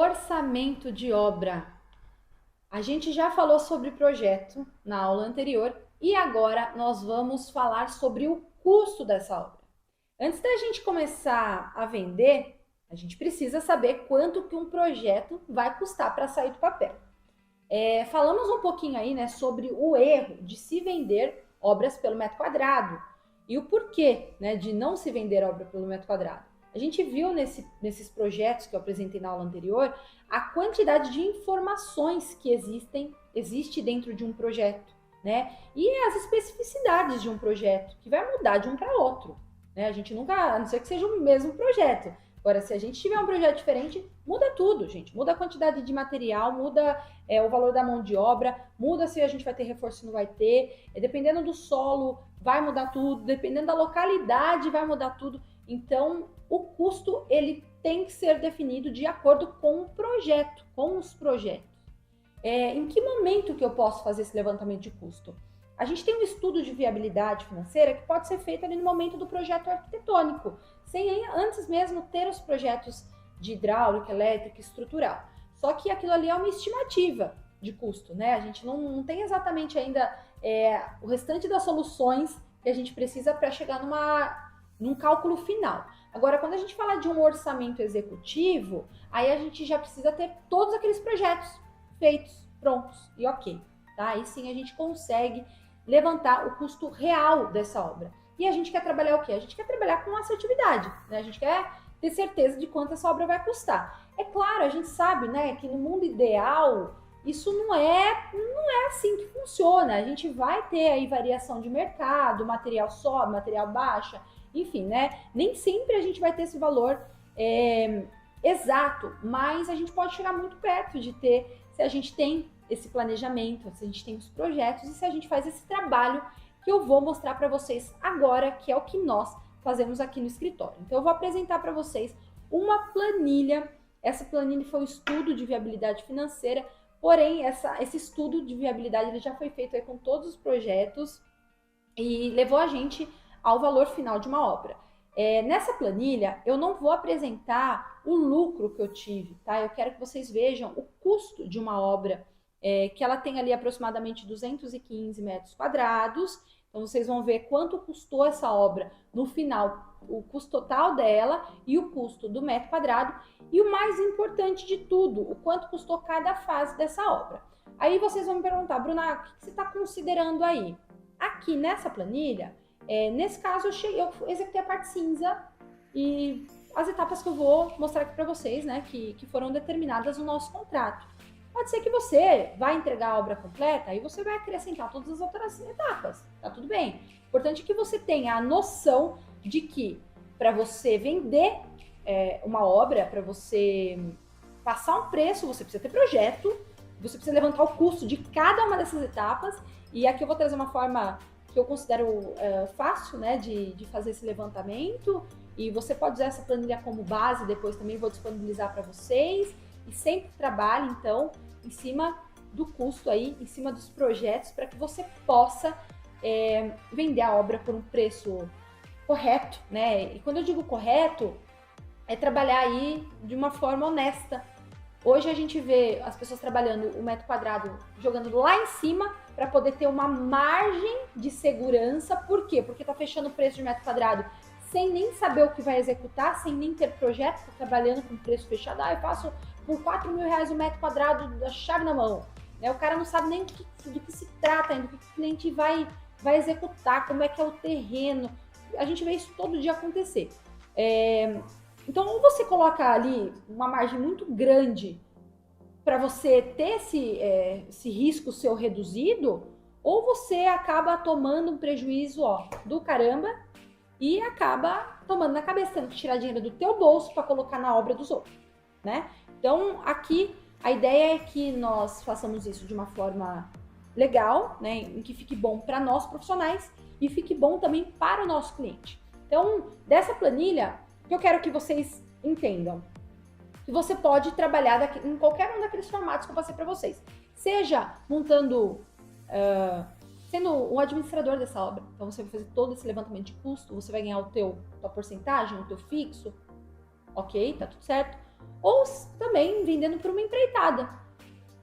orçamento de obra. A gente já falou sobre projeto na aula anterior e agora nós vamos falar sobre o custo dessa obra. Antes da gente começar a vender, a gente precisa saber quanto que um projeto vai custar para sair do papel. Falamos um pouquinho aí, né, sobre o erro de se vender obras pelo metro quadrado e o porquê, né, de não se vender obra pelo metro quadrado. A gente viu nesses projetos que eu apresentei na aula anterior a quantidade de informações que existe dentro de um projeto, né? E as especificidades de um projeto, que vai mudar de um para outro, né? A gente nunca, a não ser que seja o mesmo projeto. Agora, se a gente tiver um projeto diferente, muda tudo, gente. Muda a quantidade de material, muda o valor da mão de obra, muda se a gente vai ter reforço ou não vai ter. Dependendo do solo, vai mudar tudo. Dependendo da localidade, vai mudar tudo. Então, o custo, ele tem que ser definido de acordo com o projeto, com os projetos. Em que momento que eu posso fazer esse levantamento de custo? A gente tem um estudo de viabilidade financeira que pode ser feito ali no momento do projeto arquitetônico, sem antes mesmo ter os projetos de hidráulica, elétrica, estrutural. Só que aquilo ali é uma estimativa de custo, né? A gente não tem exatamente ainda o restante das soluções que a gente precisa para chegar num cálculo final. Agora, quando a gente fala de um orçamento executivo, aí a gente já precisa ter todos aqueles projetos feitos, prontos e ok. Tá? Aí sim a gente consegue levantar o custo real dessa obra. E a gente quer trabalhar o quê? A gente quer trabalhar com assertividade, né? A gente quer ter certeza de quanto essa obra vai custar. É claro, a gente sabe, né, que no mundo ideal isso não é assim que funciona. A gente vai ter aí variação de mercado, material sobe, material baixa, enfim, né? Nem sempre a gente vai ter esse valor exato, mas a gente pode chegar muito perto de ter, se a gente tem esse planejamento, se a gente tem os projetos e se a gente faz esse trabalho que eu vou mostrar para vocês agora, que é o que nós fazemos aqui no escritório. Então eu vou apresentar para vocês uma planilha. Essa planilha foi um estudo de viabilidade financeira, porém esse estudo de viabilidade ele já foi feito aí com todos os projetos e levou a gente ao valor final de uma obra. Nessa planilha, eu não vou apresentar o lucro que eu tive, tá? Eu quero que vocês vejam o custo de uma obra que ela tem ali aproximadamente 215 metros quadrados. Então, vocês vão ver quanto custou essa obra no final, o custo total dela e o custo do metro quadrado. E o mais importante de tudo, o quanto custou cada fase dessa obra. Aí vocês vão me perguntar, Bruna, o que você está considerando aí? Aqui nessa planilha, nesse caso eu executei a parte cinza e as etapas que eu vou mostrar aqui para vocês, né, que foram determinadas no nosso contrato. Pode ser que você vai entregar a obra completa e você vai acrescentar todas as outras etapas, tá tudo bem. Importante que você tenha a noção de que para você vender uma obra, para você passar um preço, você precisa ter projeto, você precisa levantar o custo de cada uma dessas etapas. E aqui eu vou trazer uma forma que eu considero fácil, né, de fazer esse levantamento. E você pode usar essa planilha como base, depois também vou disponibilizar para vocês. E sempre trabalhe, então, em cima do custo aí, em cima dos projetos, para que você possa vender a obra por um preço correto, né? E quando eu digo correto, é trabalhar aí de uma forma honesta. Hoje a gente vê as pessoas trabalhando o metro quadrado, jogando lá em cima para poder ter uma margem de segurança. Por quê? Porque tá fechando o preço de metro quadrado sem nem saber o que vai executar, sem nem ter projeto, tá trabalhando com preço fechado. Eu faço por R$4.000 o metro quadrado da chave na mão. O cara não sabe nem do que se trata ainda, do que o cliente vai executar, como é que é o terreno. A gente vê isso todo dia acontecer. Então, ou você coloca ali uma margem muito grande para você ter esse risco seu reduzido, ou você acaba tomando um prejuízo do caramba e acaba tomando na cabeça, tendo que tirar dinheiro do teu bolso para colocar na obra dos outros, né? Então, aqui, a ideia é que nós façamos isso de uma forma legal, né? Em que fique bom para nós profissionais e fique bom também para o nosso cliente. Então, dessa planilha, que eu quero que vocês entendam que você pode trabalhar em qualquer um daqueles formatos que eu passei para vocês. Seja montando, sendo um administrador dessa obra. Então, você vai fazer todo esse levantamento de custo, você vai ganhar tua porcentagem, o teu fixo, ok, tá tudo certo. ou também vendendo para uma empreitada,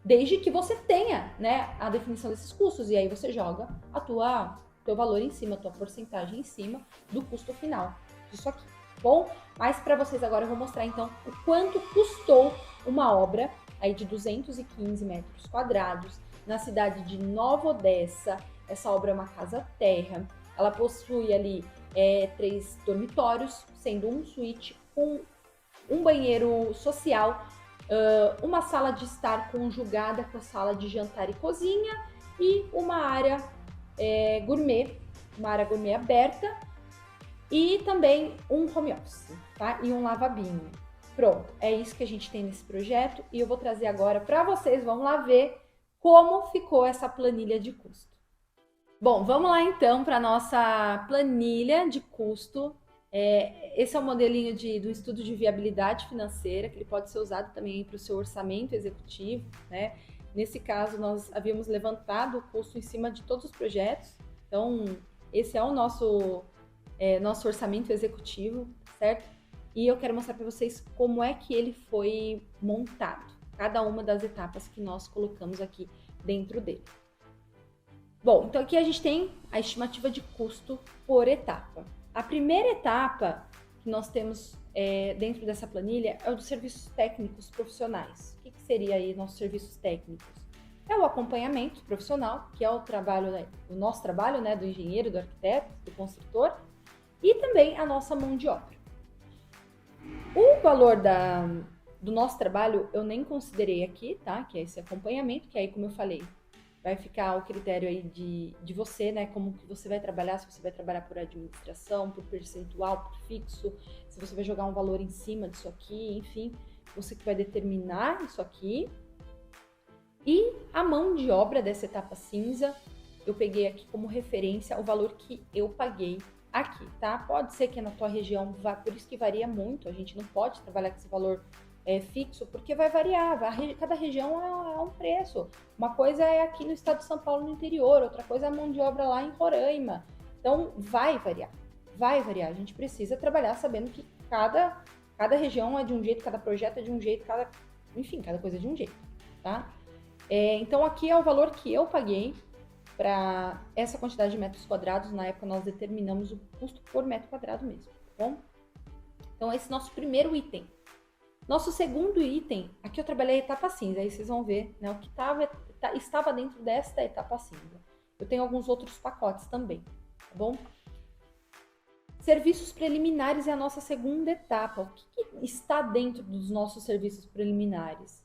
desde que você tenha, né, a definição desses custos, e aí você joga teu valor em cima, a tua porcentagem em cima do custo final disso aqui, bom? Mas para vocês agora eu vou mostrar então o quanto custou uma obra aí de 215 metros quadrados na cidade de Nova Odessa. Essa obra é uma casa térrea, ela possui ali 3 dormitórios, sendo um suíte com um banheiro social, uma sala de estar conjugada com a sala de jantar e cozinha e uma área gourmet, uma área gourmet aberta e também um home office, tá? E um lavabinho. Pronto, é isso que a gente tem nesse projeto e eu vou trazer agora para vocês, vamos lá ver como ficou essa planilha de custo. Bom, vamos lá então para a nossa planilha de custo. Esse é o modelinho do estudo de viabilidade financeira, que ele pode ser usado também para o seu orçamento executivo, né? Nesse caso, nós havíamos levantado o custo em cima de todos os projetos. Então, esse é o nosso orçamento executivo, certo? E eu quero mostrar para vocês como é que ele foi montado, cada uma das etapas que nós colocamos aqui dentro dele. Bom, então aqui a gente tem a estimativa de custo por etapa. A primeira etapa que nós temos dentro dessa planilha é o dos serviços técnicos profissionais. O que seria aí nossos serviços técnicos? É o acompanhamento profissional, que é o nosso trabalho, né, do engenheiro, do arquiteto, do construtor, e também a nossa mão de obra. O valor do nosso trabalho eu nem considerei aqui, tá? Que é esse acompanhamento, que aí, como eu falei, vai ficar ao critério aí de você, né? Como que você vai trabalhar, se você vai trabalhar por administração, por percentual, por fixo, se você vai jogar um valor em cima disso aqui, enfim, você que vai determinar isso aqui. E a mão de obra dessa etapa cinza, eu peguei aqui como referência o valor que eu paguei aqui, tá? Pode ser que na tua região vá, por isso que varia muito, a gente não pode trabalhar com esse valor fixo, porque vai variar, cada região é um preço. Uma coisa é aqui no estado de São Paulo, no interior, outra coisa é a mão de obra lá em Roraima. Então, vai variar. A gente precisa trabalhar sabendo que cada região é de um jeito, cada projeto é de um jeito, cada coisa é de um jeito, tá? Então, aqui é o valor que eu paguei para essa quantidade de metros quadrados. Na época, nós determinamos o custo por metro quadrado mesmo, tá bom? Então, esse é nosso primeiro item. Nosso segundo item, aqui eu trabalhei a etapa cinza, aí vocês vão ver, né, o que estava dentro desta etapa cinza. Eu tenho alguns outros pacotes também, tá bom? Serviços preliminares é a nossa segunda etapa. O que está dentro dos nossos serviços preliminares?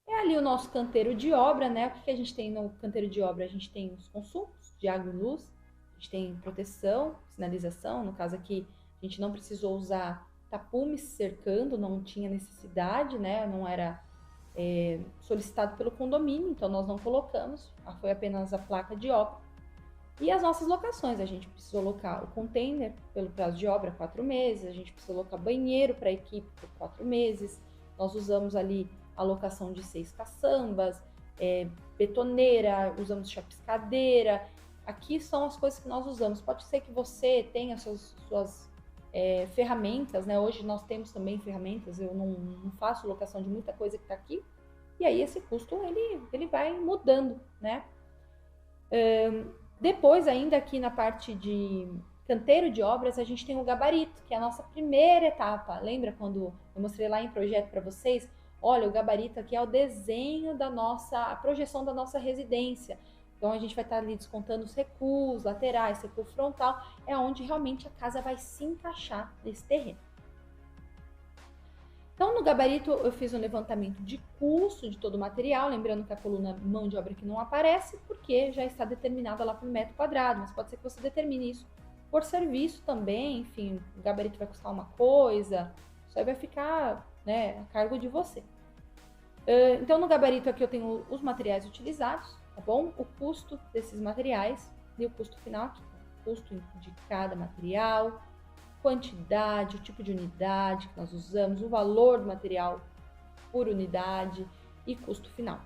É ali o nosso canteiro de obra, né? O que a gente tem no canteiro de obra? A gente tem os consumos de água e luz, a gente tem proteção, sinalização, no caso aqui a gente não precisou usar tapumes cercando, não tinha necessidade, né? Não era solicitado pelo condomínio, então nós não colocamos, foi apenas a placa de obra. E as nossas locações, a gente precisou locar o container pelo prazo de obra 4 meses, a gente precisou locar banheiro para a equipe por 4 meses, nós usamos ali a locação de 6 caçambas, betoneira, usamos chapiscadeira. Aqui são as coisas que nós usamos. Pode ser que você tenha suas ferramentas, né? Hoje nós temos também ferramentas, eu não faço locação de muita coisa que está aqui, e aí esse custo ele vai mudando, né? Depois, ainda aqui na parte de canteiro de obras, a gente tem o gabarito, que é a nossa primeira etapa. Lembra quando eu mostrei lá em projeto para vocês? Olha, o gabarito aqui é o desenho a projeção da nossa residência. Então, a gente vai estar ali descontando os recuos laterais, recuo frontal, é onde realmente a casa vai se encaixar nesse terreno. Então, no gabarito, eu fiz um levantamento de custo de todo o material, lembrando que a coluna mão de obra aqui não aparece, porque já está determinada lá por metro quadrado, mas pode ser que você determine isso por serviço também, enfim, o gabarito vai custar uma coisa, isso aí vai ficar, né, a cargo de você. Então, no gabarito aqui eu tenho os materiais utilizados, tá bom? O custo desses materiais e o custo final aqui, o custo de cada material, quantidade, o tipo de unidade que nós usamos, o valor do material por unidade e custo final.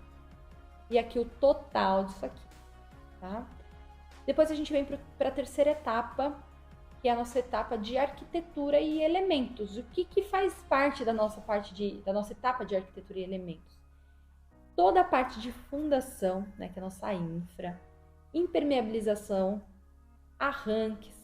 E aqui o total disso aqui, tá? Depois a gente vem para a terceira etapa, que é a nossa etapa de arquitetura e elementos. O que faz parte da nossa etapa de arquitetura e elementos? Toda a parte de fundação, né, que é a nossa infra, impermeabilização, arranques,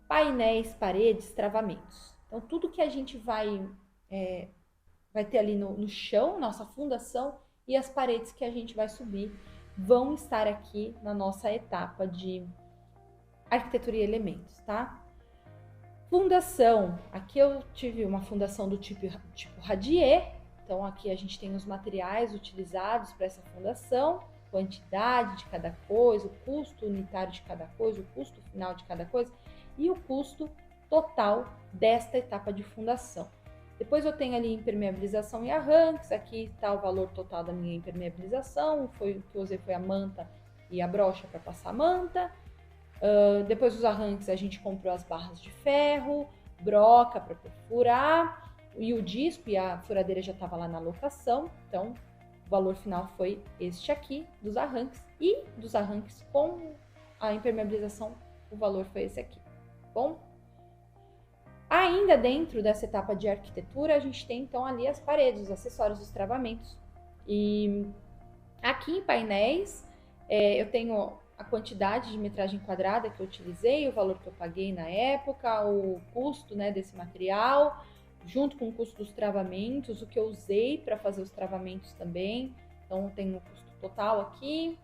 painéis, paredes, travamentos. Então, tudo que a gente vai ter ali no chão, nossa fundação, e as paredes que a gente vai subir vão estar aqui na nossa etapa de arquitetura e elementos, tá? Fundação, aqui eu tive uma fundação do tipo radier, então aqui a gente tem os materiais utilizados para essa fundação, quantidade de cada coisa, o custo unitário de cada coisa, o custo final de cada coisa e o custo total desta etapa de fundação. Depois eu tenho ali impermeabilização e arranques, aqui está o valor total da minha impermeabilização, o que eu usei foi a manta e a brocha para passar a manta. Depois dos arranques a gente comprou as barras de ferro, broca para perfurar, e o disco e a furadeira já estava lá na locação, então o valor final foi este aqui dos arranques, e dos arranques com a impermeabilização o valor foi esse aqui, bom? Ainda dentro dessa etapa de arquitetura, a gente tem então ali as paredes, os acessórios, os travamentos. E aqui em painéis, eu tenho a quantidade de metragem quadrada que eu utilizei, o valor que eu paguei na época, o custo, né, desse material, junto com o custo dos travamentos, o que eu usei para fazer os travamentos também. Então tem o custo total aqui.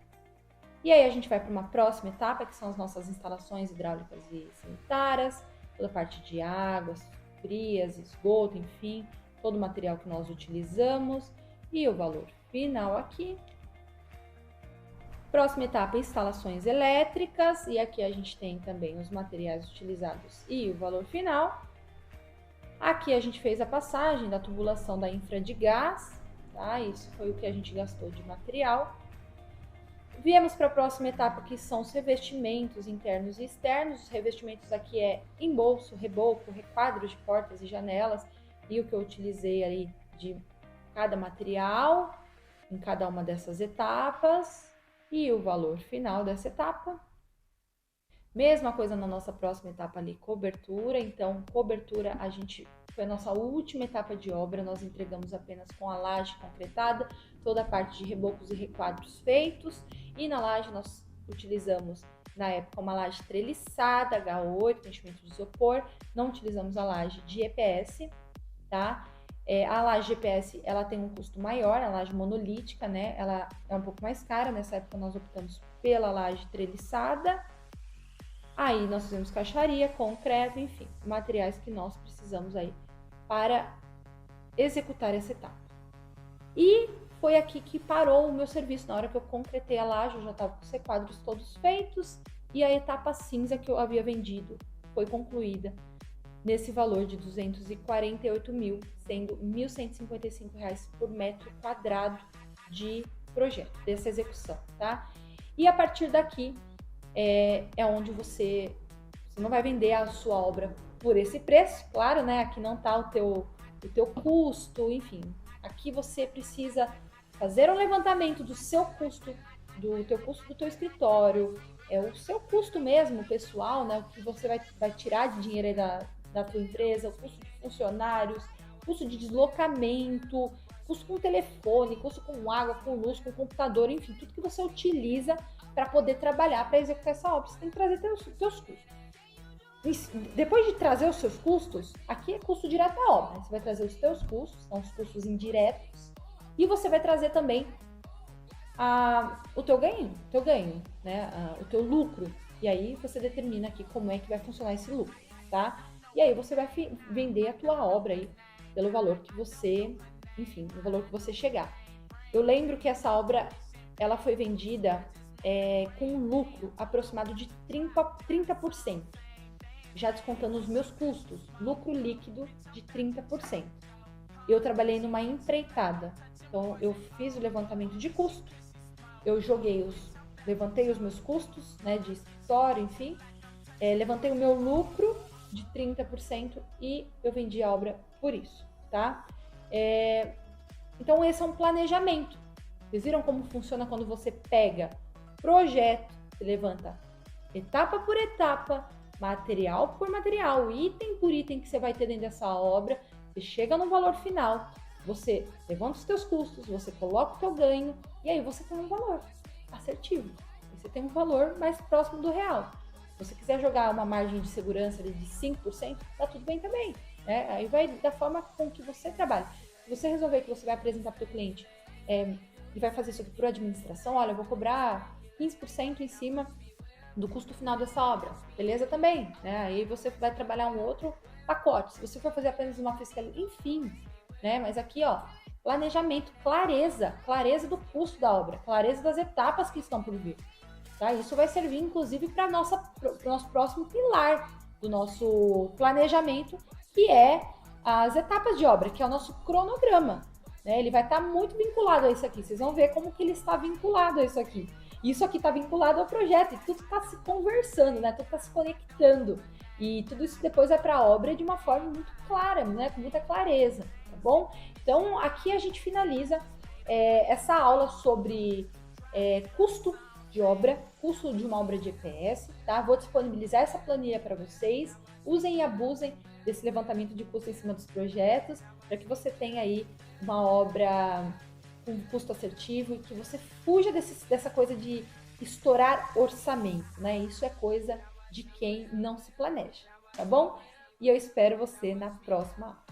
E aí a gente vai para uma próxima etapa, que são as nossas instalações hidráulicas e sanitárias, toda a parte de águas frias, esgoto, enfim, todo o material que nós utilizamos e o valor final aqui. Próxima etapa, instalações elétricas, e aqui a gente tem também os materiais utilizados e o valor final. Aqui a gente fez a passagem da tubulação da infra de gás, tá? Isso foi o que a gente gastou de material. Viemos para a próxima etapa, que são os revestimentos internos e externos. Os revestimentos aqui é embolso, reboco, requadros de portas e janelas, e o que eu utilizei aí de cada material em cada uma dessas etapas e o valor final dessa etapa. Mesma coisa na nossa próxima etapa ali, cobertura. Então, cobertura foi a nossa última etapa de obra, nós entregamos apenas com a laje concretada, toda a parte de rebocos e requadros feitos, e na laje nós utilizamos, na época, uma laje treliçada, H8, preenchimento de isopor, não utilizamos a laje de EPS, tá? A laje de EPS, ela tem um custo maior, a laje monolítica, né? Ela é um pouco mais cara, nessa época nós optamos pela laje treliçada. Aí nós fizemos caixaria, concreto, enfim, materiais que nós precisamos aí para executar essa etapa. E foi aqui que parou o meu serviço. Na hora que eu concretei a laje, eu já estava com os requadros todos feitos e a etapa cinza que eu havia vendido foi concluída nesse valor de 248 mil, sendo R$ 1.155 por metro quadrado de projeto, dessa execução, tá? E a partir daqui é onde você não vai vender a sua obra por esse preço, claro, né? Aqui não está o teu custo, enfim. Aqui você precisa fazer um levantamento do seu custo, do teu escritório, o seu custo mesmo, pessoal, né? O que você vai tirar de dinheiro aí da tua empresa, o custo de funcionários, custo de deslocamento, custo com telefone, custo com água, com luz, com computador, enfim, tudo que você utiliza para poder trabalhar, para executar essa obra. Você tem que trazer teus custos. Depois de trazer os seus custos, aqui é custo direto da obra. Você vai trazer os teus custos, são os custos indiretos, e você vai trazer também o teu ganho, né? O teu lucro. E aí você determina aqui como é que vai funcionar esse lucro, tá? E aí você vai vender a tua obra aí pelo valor que você, enfim, o valor que você chegar. Eu lembro que essa obra, ela foi vendida com um lucro aproximado de 30%, já descontando os meus custos, lucro líquido de 30%. Eu trabalhei numa empreitada, então eu fiz o levantamento de custo, eu levantei os meus custos, né, de escritório, enfim, levantei o meu lucro de 30% e eu vendi a obra por isso, tá? Então esse é um planejamento. Vocês viram como funciona quando você pega projeto, você levanta etapa por etapa, material por material, item por item que você vai ter dentro dessa obra. Você chega no valor final, você levanta os teus custos, você coloca o teu ganho, e aí você tem um valor assertivo. Você tem um valor mais próximo do real. Se você quiser jogar uma margem de segurança ali de 5%, tá tudo bem também, né? Aí vai da forma com que você trabalha. Se você resolver que você vai apresentar para o cliente e vai fazer isso aqui por administração, olha, eu vou cobrar 15% em cima do custo final dessa obra, beleza também, né? Aí você vai trabalhar um outro pacote. Se você for fazer apenas uma fiscalização, enfim, né? Mas aqui, ó, planejamento, clareza do custo da obra, clareza das etapas que estão por vir. Tá? Isso vai servir, inclusive, para o nosso próximo pilar do nosso planejamento, que é as etapas de obra, que é o nosso cronograma. Né? Ele vai estar muito vinculado a isso aqui. Vocês vão ver como que ele está vinculado a isso aqui. Isso aqui está vinculado ao projeto e tudo está se conversando, né? Tudo está se conectando. E tudo isso depois vai para a obra de uma forma muito clara, né? Com muita clareza, tá bom? Então, aqui a gente finaliza essa aula sobre custo de obra, custo de uma obra de EPS, tá? Vou disponibilizar essa planilha para vocês. Usem e abusem desse levantamento de custo em cima dos projetos, para que você tenha aí uma obra com custo assertivo e que você fuja dessa coisa de estourar orçamento, né? Isso é coisa de quem não se planeja, tá bom? E eu espero você na próxima aula.